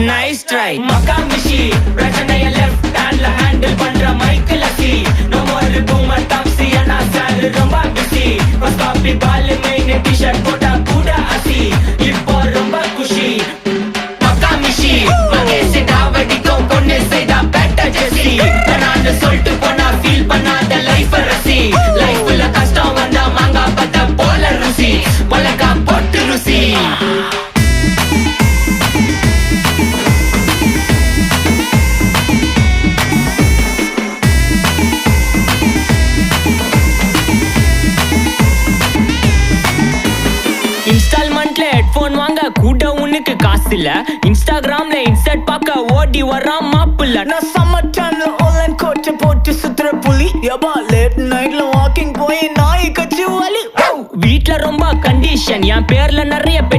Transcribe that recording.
nice try Makkamishi பிரச்சனைய left ஹேண்ட்ல handle பண்ற மைக்கேல் அசி நோ மோர் பூமர் டாக்ஸி அண்ணா சார் ரொம்ப பிஸி ஃபர்ஸ்ட் காப்பி பால் மெயின் டி-ஷர்ட் போட்டா கூட அசி இப்போ ரொம்ப குஷி மக்காமிஷி மகேஷ் டாவடிக்கும் பொண்ணு செய்தா பெட்ட ஜெசி நான் சொல்லிட்டு போனா ஃபீல் பண்ணாத லைஃப் ரசி லைஃப்ல கஷ்டம் வந்தா மாங்கா பத்த போல ருசி பலகா போட்டு ருசி இன்ஸ்டால்மெண்ட்ல ஹெட்போன் வாங்க கூட உனக்கு காசு இல்ல இன்ஸ்டாகிராம்ல இன்ஸ்டர்ட் பார்க்க ஓடி வரான் மாப்பிள்ள நான் சம்மர் டைம்ல ஆன்லைன் கோட்டை போட்டு சுத்துற புலி யபா லேட் நைட்ல வாக்கிங் போய் நாய் கச்சி வலி வீட்ல ரொம்ப கண்டிஷன் என் பேர்ல நிறைய